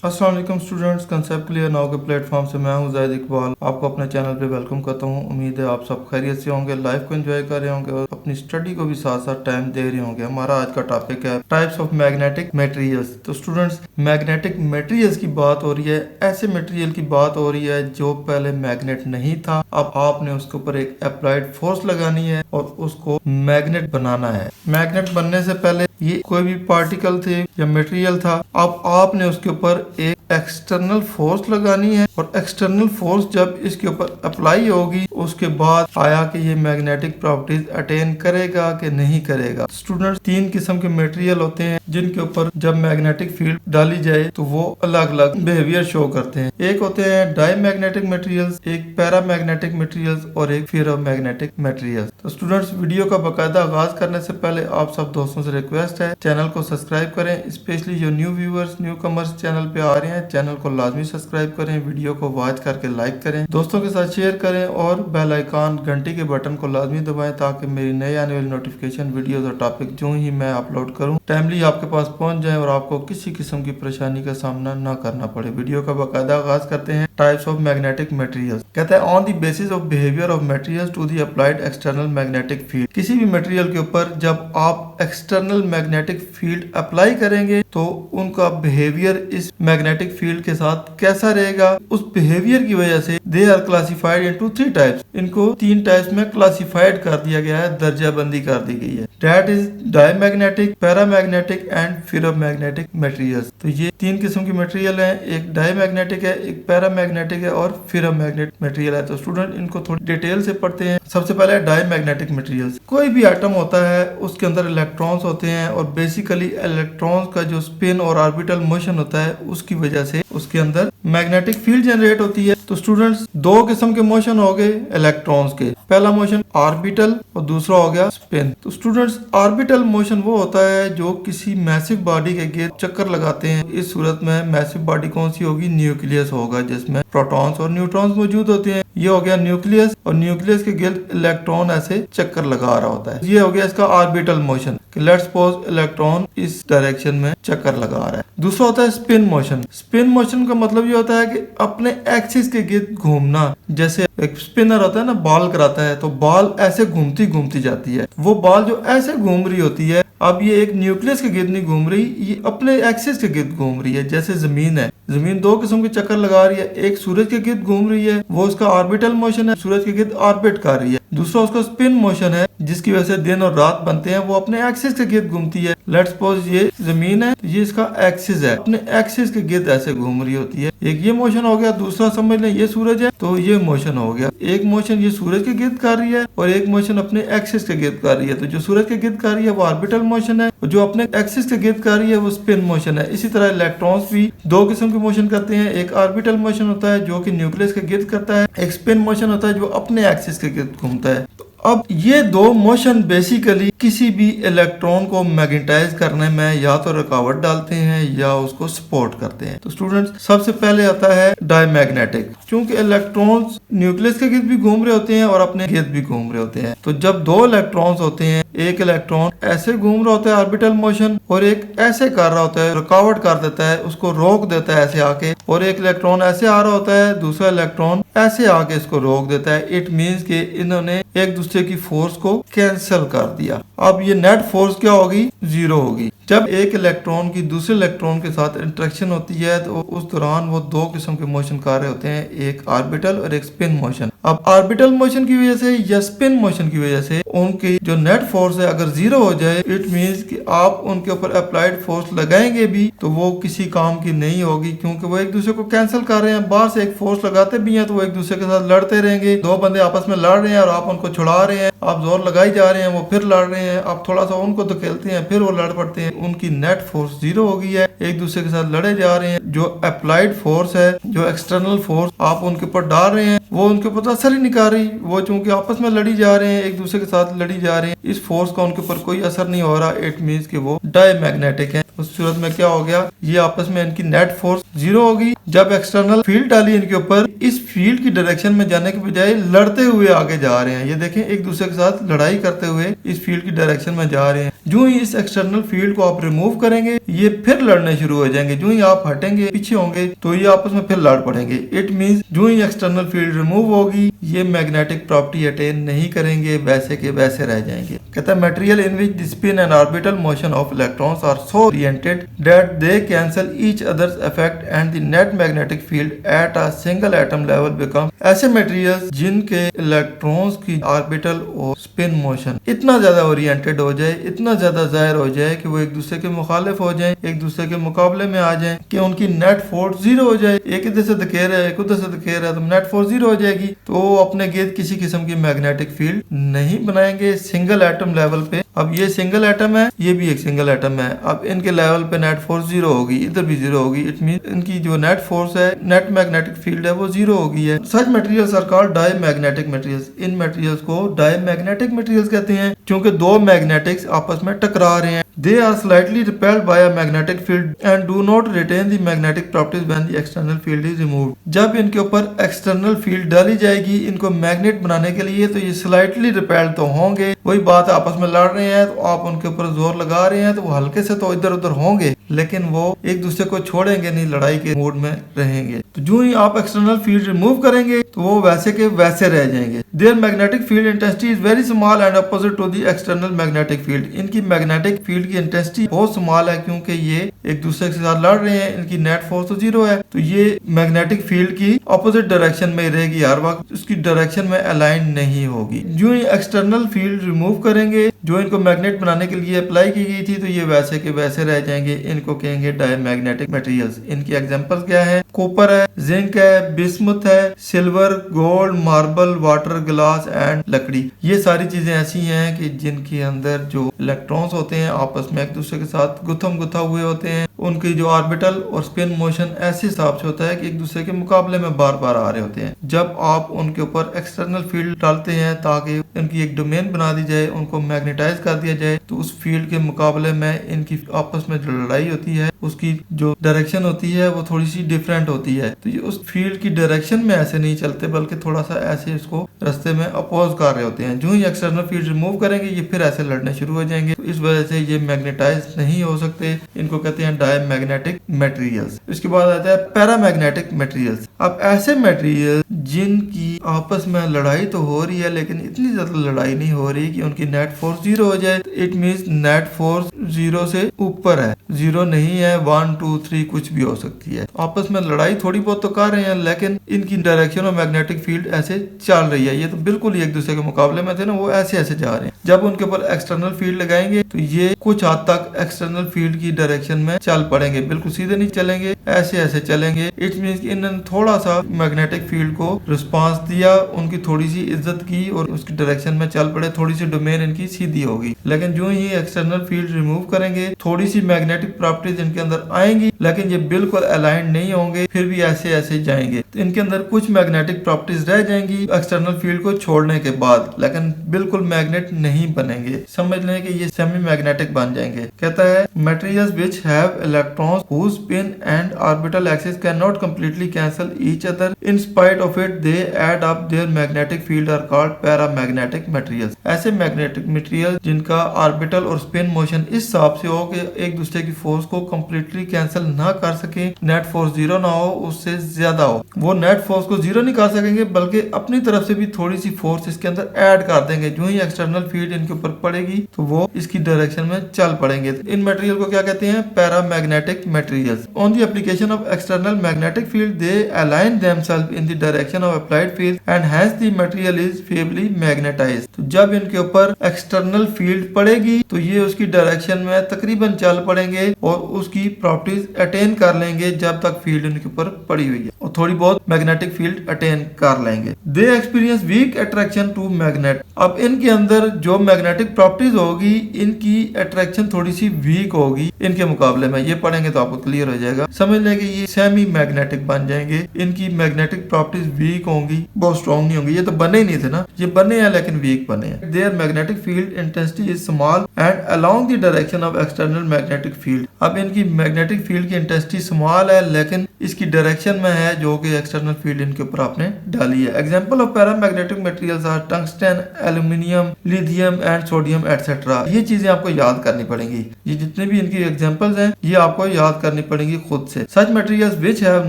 अस्सलाम वालेकुम students, concept clear now के प्लेटफॉर्म से मैं हूं जाहिद इकबाल, आपको अपने चैनल पे वेलकम करता हूं। उम्मीद है आप सब खैरियत से होंगे, लाइफ को एंजॉय कर रहे होंगे और अपनी स्टडी को भी साथ साथ टाइम दे रहे होंगे। हमारा आज का टॉपिक है टाइप्स ऑफ मैग्नेटिक मटेरियल्स। तो स्टूडेंट्स, मैग्नेटिक मटेरियल्स की बात हो रही है, ऐसे मटेरियल की बात हो रही है जो पहले मैग्नेट नहीं था। अब आपने उसके ऊपर एक अप्लाइड फोर्स लगानी है और उसको मैग्नेट बनाना है। मैग्नेट बनने से पहले ये कोई भी पार्टिकल थे या मटेरियल था, अब आपने उसके ऊपर एक एक्सटर्नल फोर्स लगानी है और एक्सटर्नल फोर्स जब इसके ऊपर अप्लाई होगी उसके बाद आया कि ये मैग्नेटिक प्रॉपर्टीज अटेन करेगा कि नहीं करेगा। स्टूडेंट्स, तीन किस्म के मटेरियल होते हैं जिनके ऊपर जब मैग्नेटिक फील्ड डाली जाए तो वो अलग अलग बिहेवियर शो करते हैं। एक होते हैं डायमैग्नेटिक मटेरियल्स, एक पैरामैग्नेटिक मटेरियल्स और एक फेरोमैग्नेटिक मटेरियल्स। तो स्टूडेंट्स, वीडियो का बाकायदा आगाज करने से पहले आप सब दोस्तों से रिक्वेस्ट है, चैनल को सब्सक्राइब करें। स्पेशली जो new viewers, new commerce channel पे आ रहे हैं, चैनल को लाजमी सब्सक्राइब करें, वीडियो को वॉच करके लाइक करें, दोस्तों के साथ शेयर करें और बेल आइकन घंटी के बटन को लाजमी दबाएं ताकि मेरी नई आने वाली नोटिफिकेशन वीडियोस और टॉपिक जो ही मैं अपलोड करूं टाइमली आपके पास पहुंच जाए और आपको किसी किस्म की परेशानी का सामना न करना पड़े। वीडियो का बाकायदा आगाज करते हैं। टाइप्स ऑफ मैग्नेटिक मटेरियल्स कहता है, on the basis of behaviour of materials to the applied external magnetic field. किसी भी मटेरियल के ऊपर जब आप एक्सटर्नल मैग्नेटिक फील्ड अप्लाई करेंगे तो उनका बिहेवियर इस मैग्नेटिक फील्ड के साथ कैसा रहेगा, उस बिहेवियर की वजह से they are classified into three types. इनको तीन टाइप्स में क्लासिफाइड कर दिया गया है, दर्जा बंदी कर दी गई है। That is diamagnetic, paramagnetic and ferromagnetic materials. तो ये तीन किस्म की मटेरियल है, एक डायमैग्नेटिक है, एक पैरामैग्नेटिक है और फेरोमैग्नेटिक मटेरियल है। तो स्टूडेंट, इनको थोड़ी डिटेल से पढ़ते हैं। सबसे पहले डायमैग्नेटिक मटेरियल्स। कोई भी एटम होता है उसके अंदर इलेक्ट्रॉन्स होते हैं और बेसिकली इलेक्ट्रॉन्स का जो स्पिन और ऑर्बिटल मोशन होता है उसकी वजह से उसके अंदर मैग्नेटिक फील्ड जनरेट होती है। तो स्टूडेंट्स, दो किस्म के मोशन हो गए इलेक्ट्रॉन्स के। पहला मोशन ऑर्बिटल और दूसरा हो गया स्पिन। तो स्टूडेंट्स, ऑर्बिटल मोशन वो होता है जो किसी मैसिव बॉडी के गिर्द चक्कर लगाते हैं। इस सूरत में मैसिव बॉडी कौन सी होगी? न्यूक्लियस होगा, जिसमें प्रोटॉन्स और न्यूट्रॉन्स मौजूद होते हैं। ये हो गया न्यूक्लियस और न्यूक्लियस के गिर्द इलेक्ट्रॉन ऐसे चक्कर लगा रहा होता है। ये हो गया इसका ऑर्बिटल मोशन कि लेट्स सपोज इलेक्ट्रॉन इस डायरेक्शन में चक्कर लगा रहा है। दूसरा होता है स्पिन मोशन। स्पिन मोशन का मतलब ये होता है कि अपने एक्सिस के गिर्द घूमना। जैसे एक स्पिनर होता है ना, बॉल कराता है तो बॉल ऐसे घूमती घूमती जाती है। वो बॉल जो ऐसे घूम रही होती है, अब ये एक न्यूक्लियस के गिर्द नहीं घूम रही, ये अपने एक्सिस के गिर्द घूम रही है। जैसे जमीन है, जमीन दो किस्म के चक्कर लगा रही है। एक सूरज के गिर्द घूम रही है, वो उसका ऑर्बिटल मोशन है, सूरज के गिर्द ऑर्बिट कर रही है। दूसरा उसका स्पिन मोशन है जिसकी वजह से दिन और रात बनते हैं, वो अपने एक्सिस के गिर्द घूमती है। लेट्स सपोज ये जमीन है, ये इसका एक्सिस है, अपने एक्सिस के गिर्द ऐसे घूम रही होती है। एक ये मोशन हो गया। दूसरा समझ लें ये सूरज है तो ये मोशन हो गया। एक मोशन ये सूरज के गिर्द कर रही है और एक मोशन अपने एक्सिस के गिर्द कर रही है। तो जो सूरज के गिर्द कर रही है वो ऑर्बिटल मोशन है और जो अपने एक्सिस के गिर्द कर रही है वो स्पिन मोशन है। इसी तरह इलेक्ट्रॉन्स भी दो किस्म के मोशन करते हैं। एक ऑर्बिटल मोशन होता है जो कि न्यूक्लियस के गिर्द करता है, एक स्पिन मोशन होता है जो अपने एक्सिस के गिर्द घूमता है। अब ये दो मोशन बेसिकली किसी भी इलेक्ट्रॉन को मैग्नेटाइज करने में या तो रुकावट डालते हैं या उसको सपोर्ट करते हैं। तो स्टूडेंट्स, सबसे पहले आता है डायमैग्नेटिक। क्योंकि इलेक्ट्रॉन्स न्यूक्लियस के गिर्द भी घूम रहे होते हैं और अपने गिर्द भी घूम रहे होते हैं। तो जब दो इलेक्ट्रॉन्स होते हैं, एक इलेक्ट्रॉन ऐसे घूम रहा होता है ऑर्बिटल मोशन और एक ऐसे कर रहा होता है, रुकावट कर देता है, उसको रोक देता है ऐसे आके, और एक इलेक्ट्रॉन ऐसे आ रहा होता है, दूसरा इलेक्ट्रॉन ऐसे आके इसको रोक देता है। इट मीन्स कि इन्होंने एक दूसरे की फोर्स को कैंसिल कर दिया। अब ये नेट फोर्स क्या होगी? जीरो होगी। जब एक इलेक्ट्रॉन की दूसरे इलेक्ट्रॉन के साथ इंटरेक्शन होती है तो उस दौरान वो दो किस्म के मोशन कर रहे होते हैं, एक ऑर्बिटल और एक स्पिन मोशन। अब ऑर्बिटल मोशन की वजह से या स्पिन मोशन की वजह से उनकी जो नेट फोर्स है अगर जीरो हो जाए, इट मीन्स कि आप उनके ऊपर अप्लाइड फोर्स लगाएंगे भी तो वो किसी काम की नहीं होगी, क्योंकि वो एक दूसरे को कैंसिल कर रहे हैं। बाहर से एक फोर्स लगाते भी हैं तो वो एक दूसरे के साथ लड़ते रहेंगे। दो बंदे आपस में लड़ रहे हैं और आप उनको छुड़ा रहे हैं, आप जोर लगाई जा रहे हैं, वो फिर लड़ रहे हैं, आप थोड़ा सा उनको धकेलते हैं, फिर वो लड़ पड़ते हैं। उनकी नेट फोर्स जीरो हो गई है, एक दूसरे के साथ लड़े जा रहे हैं। जो अप्लाइड फोर्स है, जो एक्सटर्नल फोर्स आप उनके ऊपर डाल रहे हैं, वो उनके ऊपर असर ही नहीं कर रही। वो चूंकि आपस में लड़ी जा रहे हैं, एक दूसरे के साथ लड़ी जा रहे हैं, इस फोर्स का उनके ऊपर कोई असर नहीं हो रहा। इट मीन्स कि वो डायमैग्नेटिक है। उस सूरत में क्या हो गया? ये आपस में इनकी नेट फोर्स जीरो होगी। जब एक्सटर्नल फील्ड डाली इनके ऊपर, इस फील्ड की डायरेक्शन में जाने के बजाय लड़ते हुए आगे जा रहे हैं। ये देखें, एक दूसरे के साथ लड़ाई करते हुए इस फील्ड की डायरेक्शन में जा रहे हैं। जो ही इस एक्सटर्नल फील्ड को आप रिमूव करेंगे ये फिर लड़ने शुरू हो जाएंगे। जो ही आप हटेंगे पीछे होंगे तो ये आपस में फिर लड़ पड़ेंगे। इट मींस जो ही एक्सटर्नल फील्ड रिमूव होगी ये मैग्नेटिक प्रॉपर्टी अटेन नहीं करेंगे, वैसे के वैसे रह जाएंगे। कहता है material in which the spin and orbital motion of electrons are so oriented that they cancel each others effect and the net magnetic field at a single atom level become. ऐसे मटेरियल्स जिनके electrons की orbital और spin motion इतना ज्यादा oriented हो जाए, इतना ज्यादा जाहिर हो जाए कि वो एक दूसरे के मुखालिफ हो जाए, एक दूसरे के मुकाबले में आ जाए, कि उनकी नेट फोर्स जीरो हो जाए। एक इधर से धकेल रहा है, एक उधर से धकेल रहा है, तो नेट फोर्स जीरो हो जाएगी। तो अपने गिर्द किसी किस्म की मैग्नेटिक फील्ड नहीं बनाएंगे सिंगल एटम लेवल पे। अब ये सिंगल एटम है, ये भी एक सिंगल एटम है। अब इनके लेवल पे नेट फोर्स जीरो होगी, इधर भी जीरो होगी। इट मीन इनकी जो नेट फोर्स है, नेट मैग्नेटिक फील्ड है, वो जीरो हो गई है। Such materials are called diamagnetic materials. इन मटेरियल्स को डायमैग्नेटिक मटेरियल्स कहते हैं क्योंकि दो मैग्नेटिक्स आपस में टकरा रहे हैं। They are slightly repelled by a magnetic field and do not retain the magnetic properties when the external field is removed. जब इनके ऊपर एक्सटर्नल फील्ड डाली जाएगी इनको मैग्नेट बनाने के लिए तो ये स्लाइटली रिपेल्ड तो होंगे। वही बात है, आपस में लड़ रहे हैं तो आप उनके ऊपर जोर लगा रहे हैं तो वो हल्के से तो इधर उधर होंगे, लेकिन वो एक दूसरे को छोड़ेंगे नहीं, लड़ाई के मूड में रहेंगे। तो जो ही आप एक्सटर्नल फील्ड रिमूव करेंगे तो वो वैसे के वैसे रह जाएंगे। Their magnetic field intensity is very small and opposite to the external magnetic field. इनकी मैग्नेटिक फील्ड की इंटेंसिटी बहुत स्मॉल है क्योंकि ये एक दूसरे के साथ लड़ रहे हैं। इनकी नेट फोर्स तो जीरो है, तो ये मैग्नेटिक फील्ड की ऑपोजिट डायरेक्शन में रहेगी, हर वक्त उसकी डायरेक्शन में अलाइन नहीं होगी। जो ही एक्सटर्नल फील्ड रिमूव करेंगे जो इनको मैग्नेट बनाने के लिए अप्लाई की गई थी तो ये वैसे के वैसे रह जाएंगे। इनको कहेंगे डायमैग्नेटिक मटेरियल्स। इनकी एग्जांपल्स क्या है? कॉपर है, जिंक है, बिस्मुथ है, silver, gold, marble, water, glass and लकड़ी। ये सारी चीजें ऐसी हैं कि जिनके अंदर जो इलेक्ट्रॉन्स होते हैं आपस में एक दूसरे के साथ गुथम गुथा हुए होते हैं। उनकी जो ऑर्बिटल और स्पिन मोशन ऐसे हिसाब से होता है कि एक दूसरे के मुकाबले में बार बार आ रहे होते हैं। जब आप उनके ऊपर एक्सटर्नल फील्ड डालते हैं ताकि उनकी एक डोमेन बना दी जाए, उनको मैग्नेटाइज कर दिया जाए, तो उस फील्ड के मुकाबले में इनकी आपस में जो लड़ाई होती है उसकी जो डायरेक्शन होती है वो थोड़ी सी डिफरेंट होती है। तो ये उस फील्ड की डायरेक्शन में ऐसे नहीं चलते बल्कि थोड़ा सा ऐसे इसको रास्ते में अपोज कर रहे होते हैं। जो ही एक्सटर्नल फील्ड रिमूव करेंगे ये फिर ऐसे लड़ने शुरू हो जाएंगे। तो इस वजह से ये मैग्नेटाइज नहीं हो सकते। इनको कहते हैं डायमैग्नेटिक मटेरियल्स। इसके बाद आता है पैरामैग्नेटिक मटेरियल्स। अब ऐसे मटेरियल जिनकी आपस में लड़ाई तो हो रही है लेकिन इतनी ज्यादा लड़ाई नहीं हो रही कि उनकी नेट फोर्स जीरो हो जाए। It means net force zero से ऊपर है, जीरो नहीं है, 1 2 3 कुछ भी हो सकती है। आपस में लड़ाई थोड़ी बहुत तो कर रहे हैं लेकिन इनकी डायरेक्शन और मैग्नेटिक फील्ड ऐसे चल रही है। ये तो बिल्कुल ही एक दूसरे के मुकाबले में थे ना, वो ऐसे ऐसे जा रहे हैं। जब उनके ऊपर एक्सटर्नल फील्ड लगाएंगे तो ये कुछ हद तक एक्सटर्नल फील्ड की डायरेक्शन में चल पड़ेंगे, बिल्कुल सीधे नहीं चलेंगे, ऐसे ऐसे चलेंगे। इट मींस कि इन्होंने थोड़ा सा मैग्नेटिक फील्ड को रिस्पांस दिया, उनकी थोड़ी सी इज्जत की और उसकी डायरेक्शन में चल पड़े, थोड़ी सी डोमेन इनकी सीधी होगी। लेकिन जो ही एक्सटर्नल फील्ड रिमूव करेंगे थोड़ी सी मैग्नेटिक प्रॉपर्टीज इनके अंदर आएंगी लेकिन ये बिल्कुल अलाइन नहीं होंगे, फिर भी ऐसे ऐसे जाएंगे। तो इनके अंदर कुछ मैग्नेटिक प्रॉपर्टीज रह जाएंगी एक्सटर्नल फील्ड को छोड़ने के बाद, लेकिन बिल्कुल मैग्नेट नहीं बनेंगे। समझ लें कि ये सेमी मैग्नेटिक बन जाएंगे। कहता है materials which have electrons whose spin and orbital axis cannot completely cancel each other in spite of it they add up their magnetic field are called paramagnetic materials। ऐसे मैग्नेटिक मटेरियल जिनका orbital और spin motion इस हिसाब से हो कि एक दूसरे की फोर्स को कंप्लीटली कैंसिल ना कर सके, नेट फोर्स जीरो ना हो, उससे ज्यादा हो। वो नेट फोर्स को जीरो नहीं कर सकेंगे बल्कि अपनी तरफ से भी थोड़ी सी फोर्स इसके अंदर ऐड कर देंगे। जो ही एक्सटर्नल फील्ड इनके ऊपर पड़ेगी तो वो इसकी डायरेक्शन में चल पड़ेंगे। इन मटेरियल को क्या कहते हैं? Paramagnetic materials. On the application of external magnetic field they align themselves in the direction of applied field and hence the material is favourably magnetised. तो जब इनके ऊपर एक्सटर्नल फील्ड पड़ेगी तो ये उसकी डायरेक्शन में तकरीबन चल पड़ेंगे और उसकी प्रॉपर्टीज अटेन कर लेंगे जब तक फील्ड इनके ऊपर पड़ी हुई है, और थोड़ी बहुत मैग्नेटिक फील्ड अटेन कर लेंगे। They experience weak attraction to magnet. अब इनके अंदर जो मैग्नेटिक प्रॉपर्टीज होगी इनकी अट्रैक्शन थोड़ी सी वीक होगी इनके मुकाबले में। ये पढ़ेंगे तो आपको क्लियर हो जाएगा। समझ लें कि ये सेमी मैग्नेटिक बन जाएंगे। इनकी मैग्नेटिक प्रॉपर्टीज वीक होंगी, बहुत स्ट्रॉन्ग नहीं होंगी। ये तो बने ही नहीं थे ना, ये बने हैं लेकिन वीक बने हैं। Their magnetic field intensity is small and along the direction of external magnetic field. अब इनकी मैग्नेटिक फील्ड की इंटेंसिटी स्मॉल है लेकिन इसकी डायरेक्शन में है जो कि एक्सटर्नल फील्ड इनके ऊपर आपने डाली है। Example of paramagnetic materials are tungsten, aluminium, lithium and sodium etcetera. ये चीजें आपको याद करनी पड़ेंगी। ये जितने भी इनकी एग्जांपल्स हैं ये आपको याद करनी पड़ेंगी खुद से। Such materials which have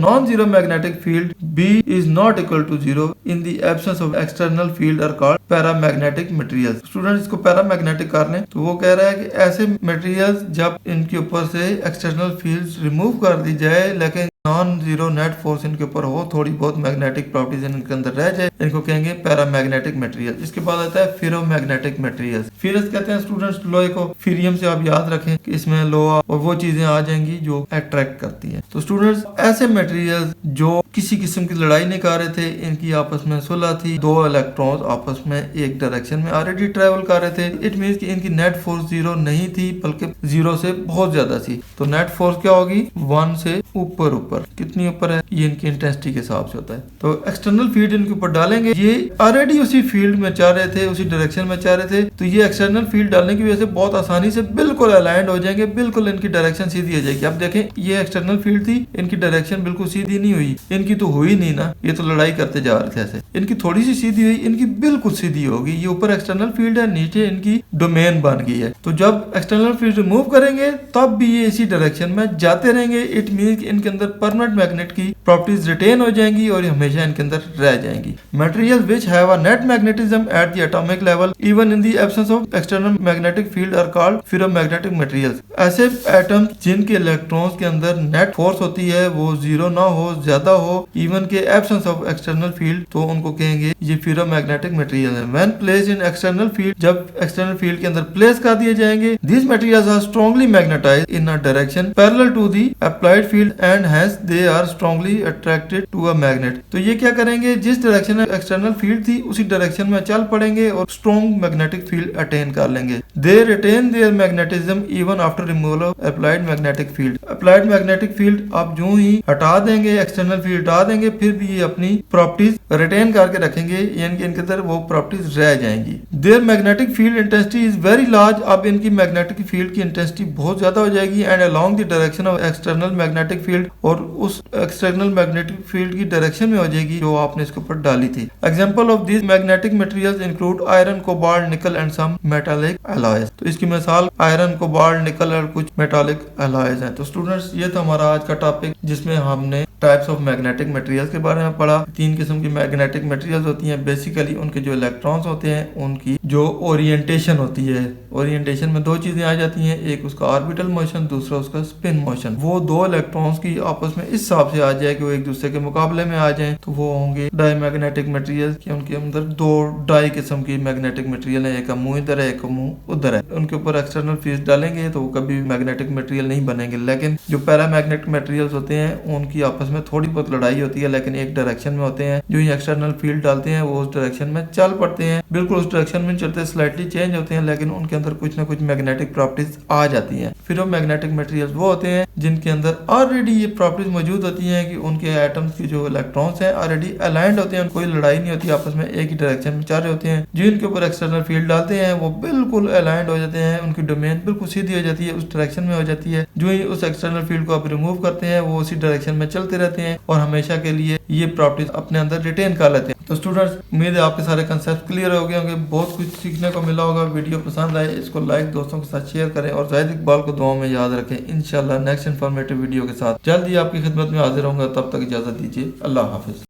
non zero magnetic field B is not equal to zero in the absence of external field are called paramagnetic materials. Student इसको पैरामैग्नेटिक कर लें तो वो कह रहा है कि ऐसे मटेरियल्स जब इनके ऊपर से एक्सटर्नल फील्ड रिमूव कर दी जाए लेकिन नॉन जीरो नेट फोर्स इनके ऊपर हो, थोड़ी बहुत मैग्नेटिक प्रॉपर्टीज इनके अंदर रह जाए, इनको कहेंगे पैरामैग्नेटिक मटेरियल। इसके बाद आता है फेरोमैग्नेटिक मटेरियल्स। फेरस कहते हैं स्टूडेंट्स लोहे को, फीरियम से आप याद रखें कि इसमें लोहा और वो चीजें आ जाएंगी जो अट्रैक्ट करती हैं। तो स्टूडेंट्स ऐसे मटेरियल्स जो किसी किस्म की लड़ाई नहीं कर रहे थे, इनकी आपस में सुलह थी, दो इलेक्ट्रॉन्स आपस में एक डायरेक्शन में ऑलरेडी ट्रेवल कर रहे थे, इट मींस कि इनकी नेट फोर्स जीरो नहीं थी बल्कि जीरो से बहुत ज्यादा थी। तो नेट फोर्स क्या होगी, 1 से ऊपर कितनी ऊपर है, ये इनकी इंटेंसिटी के हिसाब से होता है। तो एक्सटर्नल फील्ड इनके ऊपर डालेंगे, ये ऑलरेडी उसी फील्ड में चाह रहे थे, उसी डायरेक्शन में चाह रहे थे, तो ये एक्सटर्नल फील्ड डालने की वजह से बहुत आसानी से बिल्कुल अलाइंड हो जाएंगे, बिल्कुल इनकी डायरेक्शन सीधी हो जाएगी। अब देखें ये एक्सटर्नल फील्ड थी, इनकी डायरेक्शन बिल्कुल सीधी नहीं हुई, इनकी तो हुई नहीं ना, ये तो लड़ाई करते जा रहे थे ऐसे। इनकी थोड़ी सी सीधी हुई, इनकी बिल्कुल सीधी होगी। ये ऊपर एक्सटर्नल फील्ड है, नीचे इनकी डोमेन बन गई है। तो जब एक्सटर्नल फील्ड रिमूव करेंगे तब भी ये इसी डायरेक्शन में जाते रहेंगे। इट मींस इनके अंदर परमानेंट मैग्नेट की प्रॉपर्टीज रिटेन हो जाएंगी और हमेशा इनके अंदर रह जाएंगी। Material which have a net magnetism at the atomic level even in the absence of external magnetic field are called ferromagnetic materials. ऐसे एटम्स जिनके इलेक्ट्रॉन्स के अंदर नेट फोर्स होती है वो जीरो ना हो, ज्यादा हो, इवन के एब्सेंस ऑफ एक्सटर्नल फील्ड, तो उनको कहेंगे ये फेरोमैग्नेटिक मटेरियल है। When placed in external field, जब एक्सटर्नल फील्ड के अंदर प्लेस कर दिए जाएंगे, these materials are strongly magnetized in a direction parallel to the applied field and hence they are strongly attracted to a magnet। तो ये क्या करेंगे, जिस डायरेक्शन में एक्सटर्नल फील्ड थी उसी डायरेक्शन में चल पड़ेंगे और स्ट्रॉन्ग मैग्नेटिक फील्ड अटेन कर लेंगे। They retain their magnetism even after removal of applied magnetic field। Applied magnetic field आप जो ही हटा देंगे, एक्सटर्नल फील्ड हटा देंगे, फिर भी ये अपनी प्रॉपर्टीज रिटेन करके रखेंगे, यानी कि इनके अंदर वो प्रॉपर्टीज रह जाएंगी। Their magnetic field intensity is very large। अब इनकी मैग्नेटिक फील्ड की इंटेंसिटी बहुत ज्यादा हो जाएगी and along the direction of external magnetic field, और उस एक्सटर्नल मैग्नेटिक फील्ड की डायरेक्शन में हो जाएगी जो आपने इसके ऊपर डाली थी। Example of this magnetic materials include iron, cobalt, nickel and some metallic alloys. तो इसकी मिसाल आयरन, कोबाल्ट, निकल और कुछ मेटालिक अलॉयज हैं। तो स्टूडेंट्स ये था हमारा आज का टॉपिक जिसमें हमने टाइप्स ऑफ मैग्नेटिक मटेरियल्स के बारे में पढ़ा। 3 किस्म की मैग्नेटिक मटेरियल्स होती हैं। बेसिकली उनके जो इलेक्ट्रॉन्स होते हैं उनकी जो ओरिएंटेशन होती है, ओरिएंटेशन में 2 चीजें आ जाती हैं, एक उसका ऑर्बिटल मोशन, दूसरा उसका स्पिन मोशन। वो 2 इलेक्ट्रॉन्स की आपस में इस हिसाब से आ जाए कि वो एक दूसरे के मुकाबले में आ जाएं तो वो होंगे डायमैग्नेटिक मटेरियल्स, कि उनके अंदर 2 डाई किस्म की मैग्नेटिक मटेरियल है, एक का मुंह इधर है, एक का मुंह उधर है। उनके ऊपर एक्सटर्नल फील्ड डालेंगे तो वो कभी मैग्नेटिक मटेरियल नहीं बनेंगे। लेकिन जो पैरामैग्नेटिक मटेरियल्स होते हैं उनकी आपस में थोड़ी बहुत लड़ाई होती है लेकिन एक डायरेक्शन में होते हैं। जो ही एक्सटर्नल फील्ड डालते हैं वो उस डायरेक्शन में चल पड़ते हैं, बिल्कुल उस डायरेक्शन में चलते स्लाइटली चेंज होते हैं लेकिन उनके अंदर कुछ ना कुछ मैग्नेटिक प्रॉपर्टीज आ जाती हैं। फिर वो मैग्नेटिक मटेरियल्स वो होते हैं जिनके अंदर ऑलरेडी ये प्रॉपर्टीज मौजूद होती हैं कि उनके एटम्स की जो इलेक्ट्रॉन्स हैं ऑलरेडी अलाइंड होते हैं, कोई लड़ाई नहीं होती, आपस में एक ही डायरेक्शन में चल रहे होते हैं। जिनके ऊपर एक्सटर्नल फील्ड डालते हैं वो बिल्कुल अलाइंड हो जाते हैं, उनकी डोमेन बिल्कुल सीधी हो जाती है, उस डायरेक्शन में हो जाती है। जो ही उस एक्सटर्नल फील्ड को आप रिमूव करते हैं वो उसी डायरेक्शन में चलते रहते हैं और हमेशा के लिए ये प्रॉपर्टीज अपने अंदर रिटेन कर लेते हैं। तो स्टूडेंट्स उम्मीद है आपके सारे कंसेप्ट क्लियर हो गए होंगे, बहुत कुछ सीखने को मिला होगा। वीडियो पसंद आए इसको लाइक, दोस्तों के साथ शेयर करें और जाहिद इकबाल को दुआ में याद रखें। इंशाल्लाह नेक्स्ट इन्फॉर्मेटिव वीडियो के साथ जल्द ही आपकी खिदमत में हाजिर होंगे। तब तक इजाजत दीजिए, अल्लाह हाफिज।